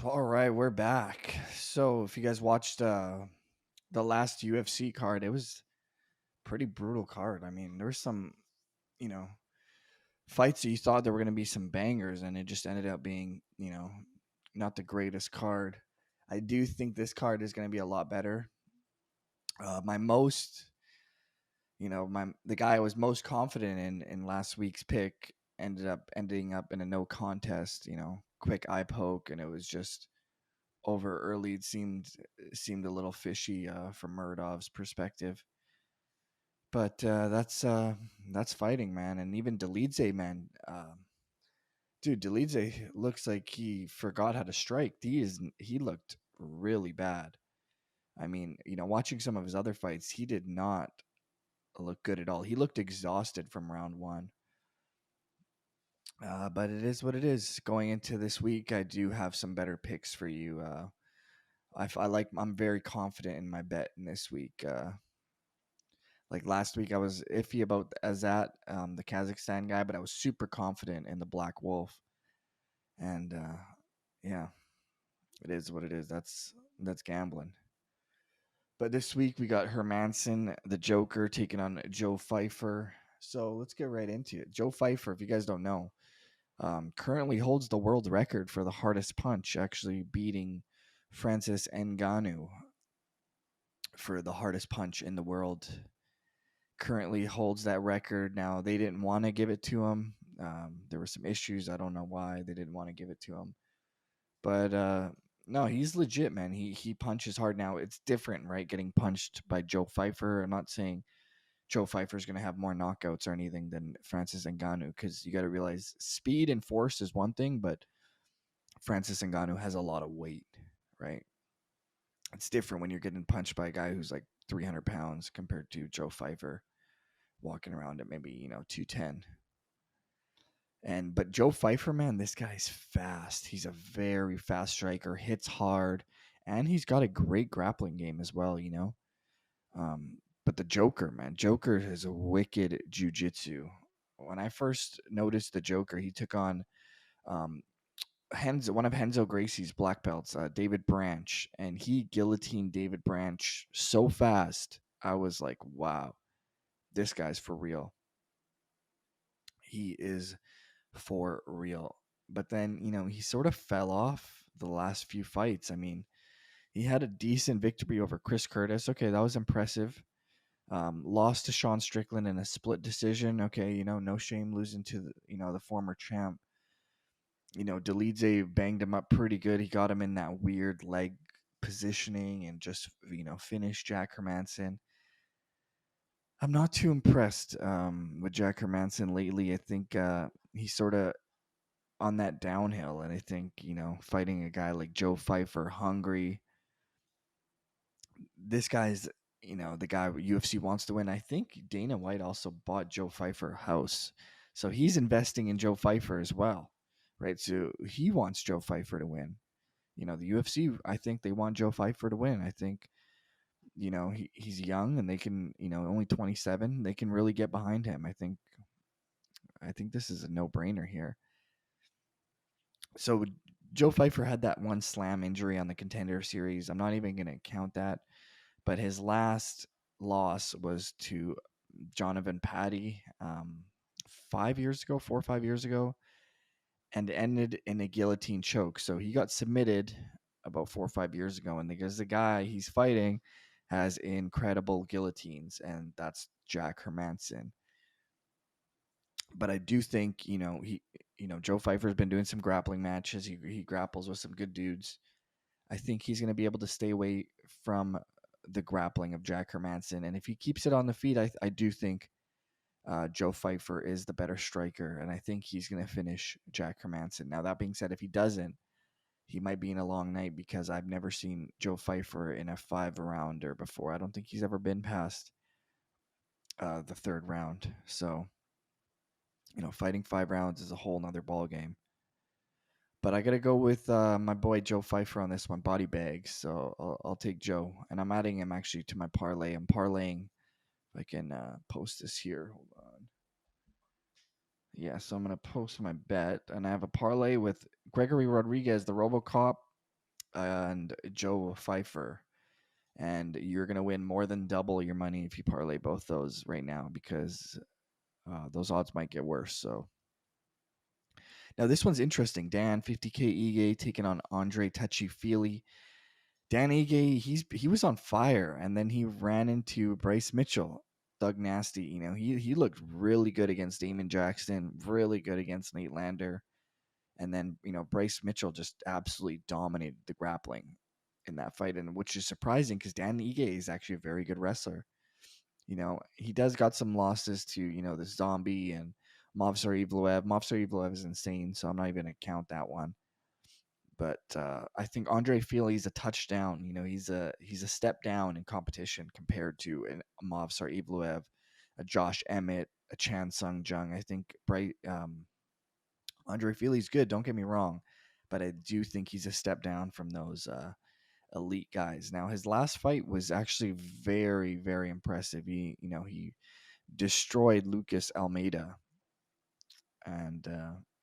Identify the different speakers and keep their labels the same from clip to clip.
Speaker 1: All right, we're back. So, if you guys watched the last UFC card, it was pretty brutal card. I mean, there were some, you know, fights that you thought there were going to be some bangers, and it just ended up being, not the greatest card. I do think this card is going to be a lot better. My most, my the guy I was most confident in last week's pick ending up in a no contest. Quick eye poke, and it was just over early. It seemed a little fishy from Muradov's perspective, but that's fighting, man. And even Delidze, man, dude, Delidze looks like he forgot how to strike. He looked really bad. I mean, watching some of his other fights, he did not look good at all. He looked exhausted from round one. But it is what it is. Going into this week, I do have some better picks for you. I'm very confident in my bet in this week. Like last week, I was iffy about Azat, the Kazakhstan guy, but I was super confident in the Black Wolf. And yeah, it is what it is. That's gambling. But this week we got Hermansson, the Joker, taking on Joe Fifer. So let's get right into it. Joe Fifer, if you guys don't know, currently holds the world record for the hardest punch, actually beating Francis Ngannou for the hardest punch in the world. Currently holds that record. Now they didn't want to give it to him. There were some issues. I don't know why they didn't want to give it to him, but no, he's legit, man. He punches hard. Now it's different, right? Getting punched by Joe Fifer. I'm not saying Joe Fifer is going to have more knockouts or anything than Francis Ngannou, because you got to realize speed and force is one thing, but Francis Ngannou has a lot of weight, right? It's different when you're getting punched by a guy who's like 300 pounds compared to Joe Fifer walking around at maybe 210. But Joe Fifer, man, this guy's fast. He's a very fast striker, hits hard, and he's got a great grappling game as well. But the Joker, man, Joker has a wicked jujitsu. When I first noticed the Joker, he took on um, one of Henzo Gracie's black belts, David Branch, and he guillotined David Branch so fast. I was like, wow, this guy's for real. He is for real. But then, he sort of fell off the last few fights. I mean, he had a decent victory over Chris Curtis. Okay, that was impressive. Lost to Sean Strickland in a split decision. Okay, no shame losing to the former champ. Delidze banged him up pretty good. He got him in that weird leg positioning and just finished Jack Hermansson. I'm not too impressed with Jack Hermansson lately. I think he's sort of on that downhill, and I think fighting a guy like Joe Fifer, hungry. This guy's the guy UFC wants to win. I think Dana White also bought Joe Fifer a house, so he's investing in Joe Fifer as well, right? So he wants Joe Fifer to win. The UFC, I think they want Joe Fifer to win. I think he's young, and they can only 27. They can really get behind him. I think this is a no brainer here. So Joe Fifer had that one slam injury on the Contender Series. I'm not even going to count that, but his last loss was to Jonathan Patty 5 years ago, 4 or 5 years ago, and ended in a guillotine choke. So he got submitted about 4 or 5 years ago, and because the guy he's fighting has incredible guillotines, and that's Jack Hermansson. But I do think Joe Fifer's been doing some grappling matches. He grapples with some good dudes. I think he's going to be able to stay away from the grappling of Jack Hermansson, and if he keeps it on the feet, I do think Joe Fifer is the better striker, and I think he's going to finish Jack Hermansson. Now that being said, if he doesn't, he might be in a long night, because I've never seen Joe Fifer in a 5 rounder before. I don't think he's ever been past the third round. So fighting 5 rounds is a whole nother ball game. But I gotta go with my boy Joe Fifer on this one, body bags. So I'll take Joe, and I'm adding him actually to my parlay. I'm parlaying. If I can post this here, hold on. Yeah, so I'm gonna post my bet, and I have a parlay with Gregory Rodriguez, the RoboCop, and Joe Fifer. And you're going to win more than double your money if you parlay both those right now, because those odds might get worse. So now this one's interesting. Dan 50K Ige taking on Andre Fili. Dan Ige, he was on fire, and then he ran into Bryce Mitchell. Doug Nasty, he looked really good against Damon Jackson, really good against Nate Lander. And then, Bryce Mitchell just absolutely dominated the grappling in that fight, and which is surprising because Dan Ige is actually a very good wrestler. He does got some losses to, the Zombie and Movsar Evloev. Movsar Evloev is insane, so I'm not even going to count that one. But I think Andre Fili is a touchdown. He's a step down in competition compared to a Movsar Evloev, a Josh Emmett, a Chan Sung Jung. I think Andre Fili's good, don't get me wrong, but I do think he's a step down from those elite guys. Now, his last fight was actually very, very impressive. He destroyed Lucas Almeida, and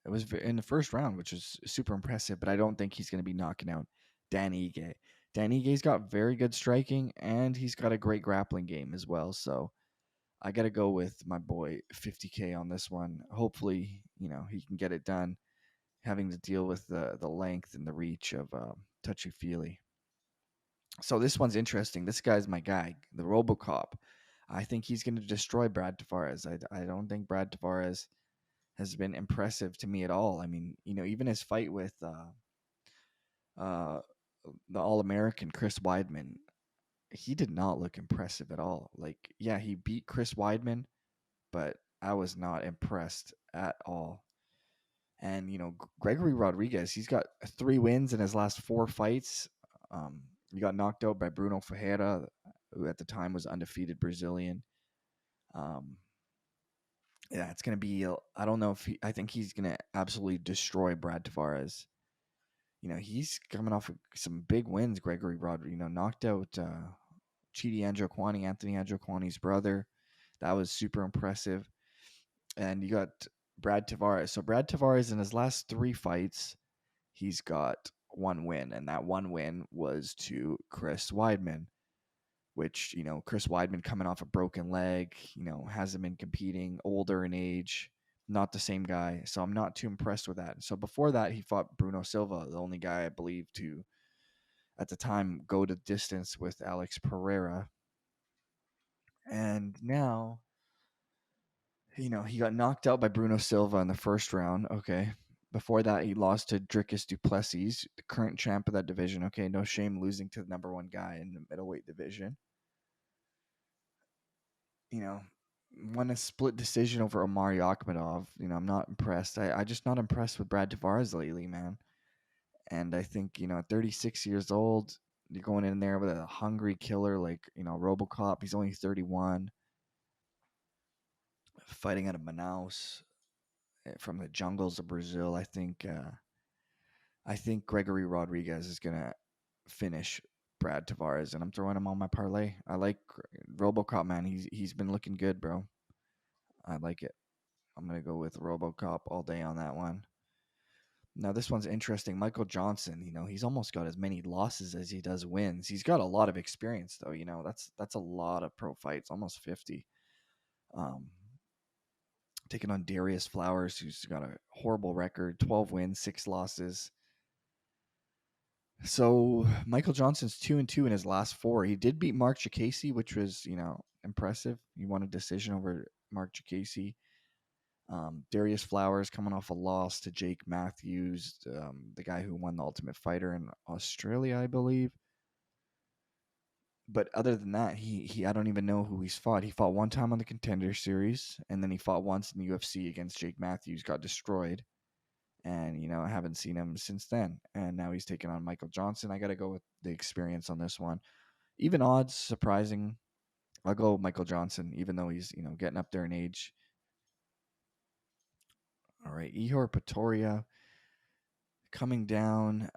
Speaker 1: it was in the first round, which was super impressive. But I don't think he's going to be knocking out Dan Ige. Dan Ige's got very good striking, and he's got a great grappling game as well. So I got to go with my boy 50K on this one. Hopefully, he can get it done, having to deal with the length and the reach of Touchy Feely. So this one's interesting. This guy's my guy, the RoboCop. I think he's going to destroy Brad Tavares. I don't think Brad Tavares has been impressive to me at all. I mean, even his fight with uh, the All American Chris Weidman, he did not look impressive at all. Like, yeah, he beat Chris Weidman, but I was not impressed at all. And Gregory Rodriguez, he's got 3 wins in his last 4 fights. He got knocked out by Bruno Ferreira, who at the time was undefeated Brazilian. Um, yeah, it's gonna be. I don't know if I think he's gonna absolutely destroy Brad Tavares. He's coming off of some big wins. Gregory Rod, knocked out Chidi Androquani, Anthony Androquani's brother. That was super impressive. And you got Brad Tavares. So Brad Tavares in his last 3 fights, he's got 1 win, and that 1 win was to Chris Weidman, which, Chris Weidman coming off a broken leg, hasn't been competing, older in age, not the same guy. So I'm not too impressed with that. So before that, he fought Bruno Silva, the only guy I believe to, at the time, go to distance with Alex Pereira. And now, he got knocked out by Bruno Silva in the first round. Okay. Before that, he lost to Dricus Duplessis, the current champ of that division. Okay, no shame losing to the number 1 guy in the middleweight division. Won a split decision over Omari Akhmedov. I'm not impressed. I just not impressed with Brad Tavares lately, man. And I think, at 36 years old, you're going in there with a hungry killer like, RoboCop. He's only 31, fighting out of Manaus from the jungles of Brazil. I think Gregory Rodriguez is gonna finish Brad Tavares, and I'm throwing him on my parlay. I like RoboCop, man. He's been looking good, bro. I like it. I'm gonna go with RoboCop all day on that one. Now this one's interesting. Michael Johnson, he's almost got as many losses as he does wins. He's got a lot of experience though. That's a lot of pro fights, almost 50. Um, taking on Darius Flowers, who's got a horrible record, 12 wins, 6 losses. So Michael Johnson's 2-2 in his last 4. He did beat Mark Chikasi, which was, impressive. He won a decision over Mark Chikasi. Darius Flowers coming off a loss to Jake Matthews, the guy who won the Ultimate Fighter in Australia, I believe. But other than that, he I don't even know who he's fought. He fought 1 time on the Contender Series, and then he fought once in the UFC against Jake Matthews, got destroyed. And, I haven't seen him since then. And now he's taking on Michael Johnson. I got to go with the experience on this one. Even odds, surprising. I'll go Michael Johnson, even though he's, getting up there in age. All right, Ihor Pretoria coming down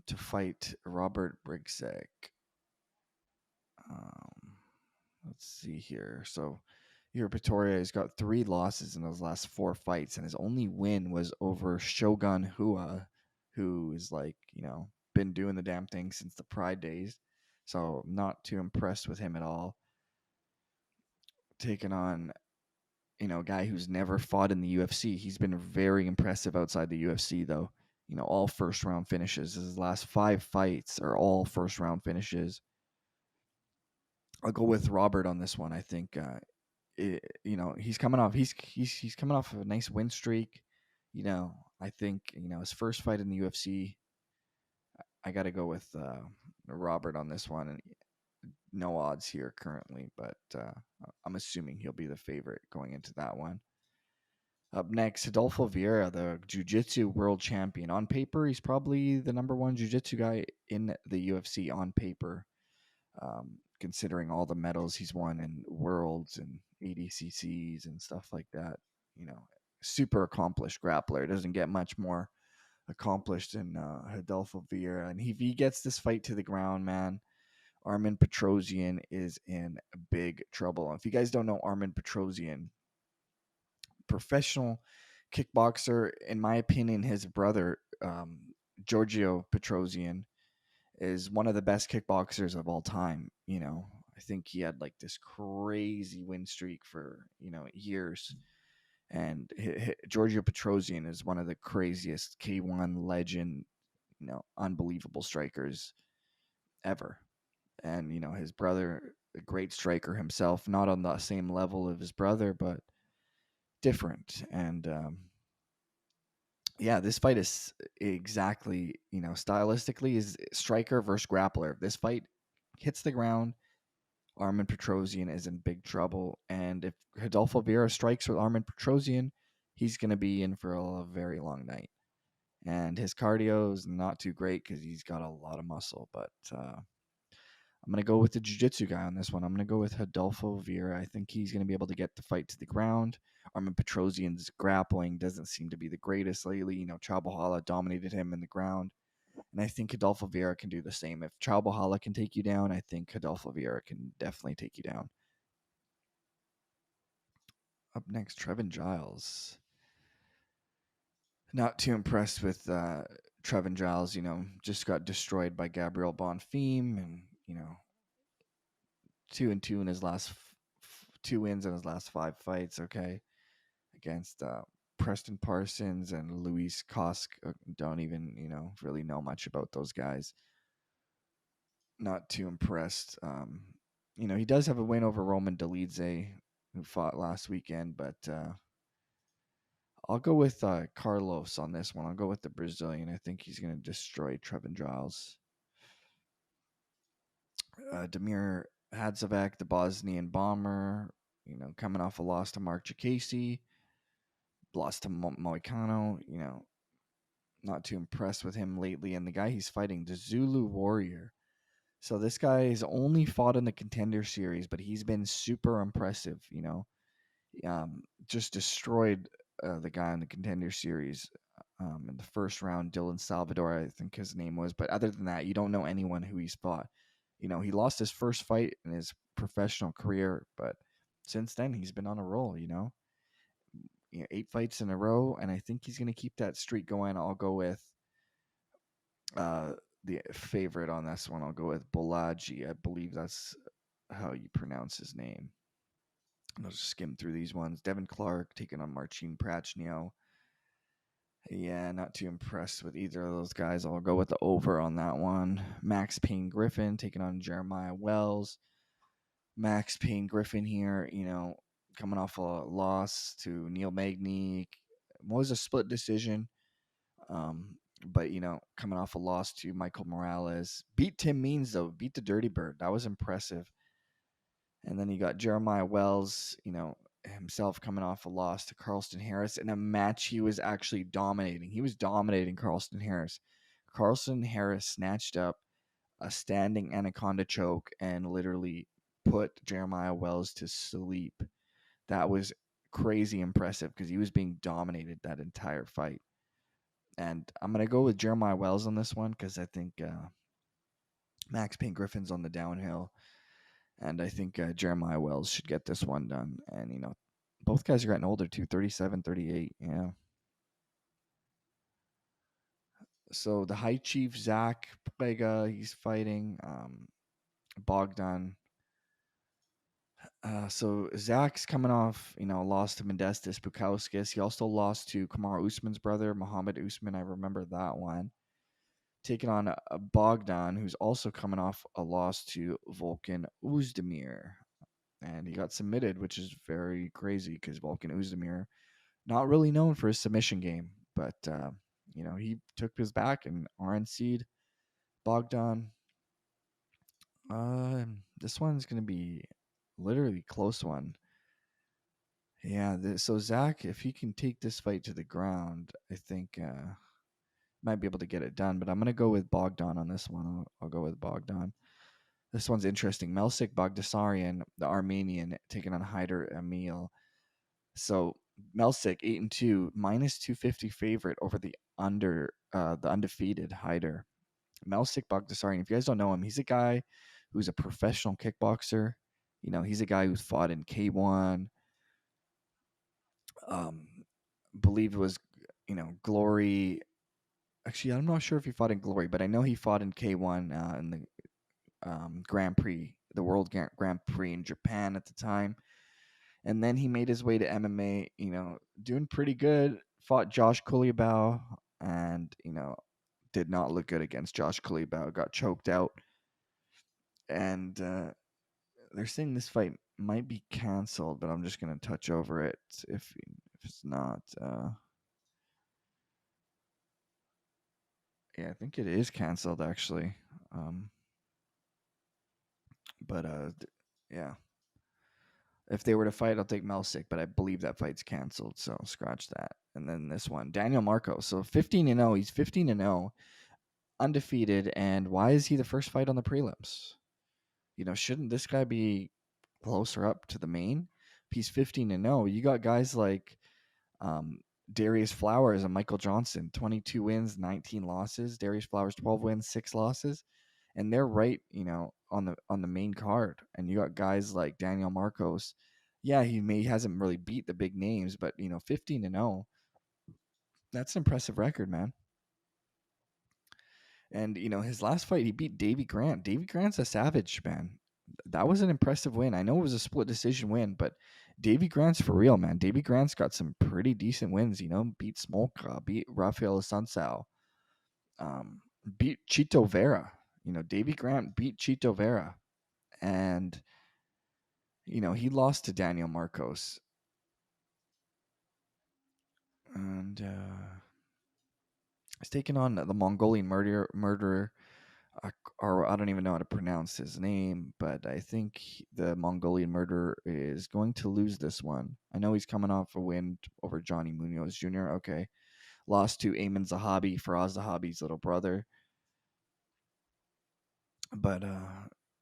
Speaker 1: to fight Robert Briggsek. Let's see here. So Ihor Pretoria has got 3 losses in those last 4 fights, and his only win was over Shogun Hua, who is like, been doing the damn thing since the Pride days. So not too impressed with him at all. Taking on, a guy who's never fought in the UFC. He's been very impressive outside the UFC though. All first round finishes. His last 5 fights are all first round finishes. I'll go with Robert on this one. I think he's coming off he's coming off of a nice win streak. I think his first fight in the UFC. I got to go with Robert on this one, and no odds here currently, but I'm assuming he'll be the favorite going into that one. Up next, Adolfo Vieira, the Jiu-Jitsu world champion. On paper, he's probably the number one Jiu-Jitsu guy in the UFC on paper, considering all the medals he's won in worlds and ADCCs and stuff like that. Super accomplished grappler. Doesn't get much more accomplished than Adolfo Vieira. And if he gets this fight to the ground, man, Armen Petrosian is in big trouble. If you guys don't know Armen Petrosian, professional kickboxer, in my opinion, his brother, Giorgio Petrosian, is one of the best kickboxers of all time. I think he had like this crazy win streak for, years. And Giorgio Petrosian is one of the craziest K1 legend, unbelievable strikers ever. And, his brother, a great striker himself, not on the same level of his brother, but different. And yeah, this fight is exactly, stylistically is striker versus grappler. If this fight hits the ground, Armen Petrosian is in big trouble. And if Rodolfo Vieira strikes with Armen Petrosian, he's going to be in for a very long night. And his cardio is not too great because he's got a lot of muscle. But I'm going to go with the jiu-jitsu guy on this one. I'm going to go with Rodolfo Vieira. I think he's going to be able to get the fight to the ground. Armen Petrosian's grappling doesn't seem to be the greatest lately. Chao dominated him in the ground. And I think Rodolfo Vieira can do the same. If Chao can take you down, I think Rodolfo Vieira can definitely take you down. Up next, Trevon Giles. Not too impressed with Trevon Giles. Just got destroyed by Gabriel Bonfim, and 2-2 in his last 2 wins in his last 5 fights. Okay, against Preston Parsons and Luis Kosk. Don't even really know much about those guys. Not too impressed. He does have a win over Roman Dolidze, who fought last weekend, but I'll go with Carlos on this one. I'll go with the Brazilian. I think he's going to destroy Trevon Giles. Damir Hadzavec, the Bosnian bomber, coming off a loss to Mark Jacasey, lost to Moicano, not too impressed with him lately. And the guy he's fighting, the Zulu Warrior. So this guy has only fought in the Contender Series, but he's been super impressive, just destroyed the guy in the Contender Series in the first round. Dylan Salvador, I think his name was. But other than that, you don't know anyone who he's fought. He lost his first fight in his professional career, but since then he's been on a roll. 8 fights in a row, and I think he's going to keep that streak going. I'll go with the favorite on this one. I'll go with Bolaji. I believe that's how you pronounce his name. I'll just skim through these ones. Devin Clark taking on Marcin Prachnio. Yeah, not too impressed with either of those guys. I'll go with the over on that one. Max Payne Griffin taking on Jeremiah Wells. Max Payne Griffin here, coming off a loss to Neil Magny. Was a split decision. But coming off a loss to Michael Morales. Beat Tim Means though, beat the Dirty Bird. That was impressive. And then you got Jeremiah Wells, himself coming off a loss to Carlston Harris in a match he was actually dominating. He was dominating Carlston Harris. Carlston Harris snatched up a standing anaconda choke and literally put Jeremiah Wells to sleep. That was crazy impressive because he was being dominated that entire fight. And I'm going to go with Jeremiah Wells on this one because I think Max Payne Griffin's on the downhill. And I think Jeremiah Wells should get this one done. And, both guys are getting older too, 37, 38. Yeah. So the High Chief Zach Plega, he's fighting Bogdan. So Zach's coming off, lost to Modestas Bukauskas. He also lost to Kamaru Usman's brother, Muhammad Usman. I remember that one. Taking on Bogdan, who's also coming off a loss to Volkan Uzdemir. And he got submitted, which is very crazy because Volkan Uzdemir, not really known for his submission game, but he took his back and RNC'd Bogdan. This one's gonna be literally close one. Yeah. So Zach, if he can take this fight to the ground, I think might be able to get it done. But I'm gonna go with Bogdan on this one. I'll go with Bogdan. This one's interesting. Melik Bogdasarian, the Armenian, taking on Haider Emil. So Melik 8-2, -250 favorite over the undefeated Haider. Melik Bogdasarian. If you guys don't know him, he's a guy who's a professional kickboxer. He's a guy who's fought in K1. Um, believe it was, Glory. Actually, I'm not sure if he fought in Glory, but I know he fought in K1 in the Grand Prix, the World Grand Prix in Japan at the time. And then he made his way to MMA, doing pretty good. Fought Josh Kulibau and, did not look good against Josh Kulibau. Got choked out. And they're saying this fight might be canceled, but I'm just going to touch over it if it's not. Yeah, I think it is canceled, actually. But yeah. If they were to fight, I'll take Melik, but I believe that fight's canceled, so scratch that. And then this one, Daniel Marcos. So 15-0. He's 15-0, undefeated. And why is he the first fight on the prelims? Shouldn't this guy be closer up to the main? If he's 15-0, you got guys like Darius Flowers and Michael Johnson, 22 wins, 19 losses. Darius Flowers, 12 wins, 6 losses. And they're right, on the main card. And you got guys like Daniel Marcos. Yeah, he hasn't really beat the big names, but 15-0. That's an impressive record, man. And his last fight, he beat Davy Grant. Davy Grant's a savage, man. That was an impressive win. I know it was a split decision win, but Davy Grant's for real, man. Davy Grant's got some pretty decent wins. Beat Smolka, beat Rafael Sansao, beat Chito Vera. Davy Grant beat Chito Vera, and he lost to Daniel Marcos, and he's taking on the Mongolian murderer. Or I don't even know how to pronounce his name, but I think the Mongolian murderer is going to lose this one. I know he's coming off a win over Johnny Munoz Jr. Okay. Lost to Ayman Zahabi, Faraz Zahabi's little brother. But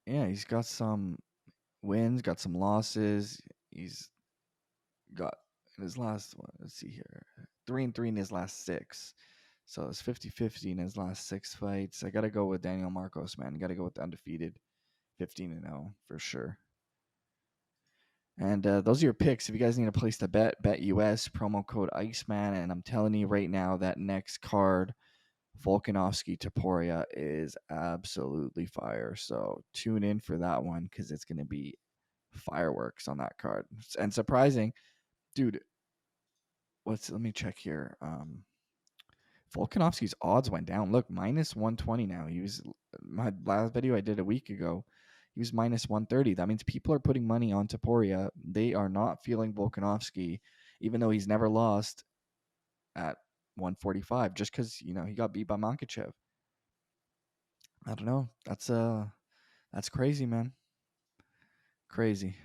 Speaker 1: yeah, he's got some wins, got some losses. He's got in his last one, let's see here. 3-3 in his last 6. So it's 50-50 in his last 6 fights. I gotta go with Daniel Marcos, man. Gotta go with the undefeated 15-0 for sure. And those are your picks. If you guys need a place to bet, BetUS, promo code Iceman. And I'm telling you right now, that next card, Volkanovski Topuria, is absolutely fire. So tune in for that one because it's going to be fireworks on that card. And surprising, dude, let me check here. Volkanovski's odds went down. Look, -120 now. He was my last video I did a week ago. He was -130. That means people are putting money on Topuria. They are not feeling Volkanovski, even though he's never lost at 145, just because he got beat by Makachev. I don't know. That's crazy, man. Crazy.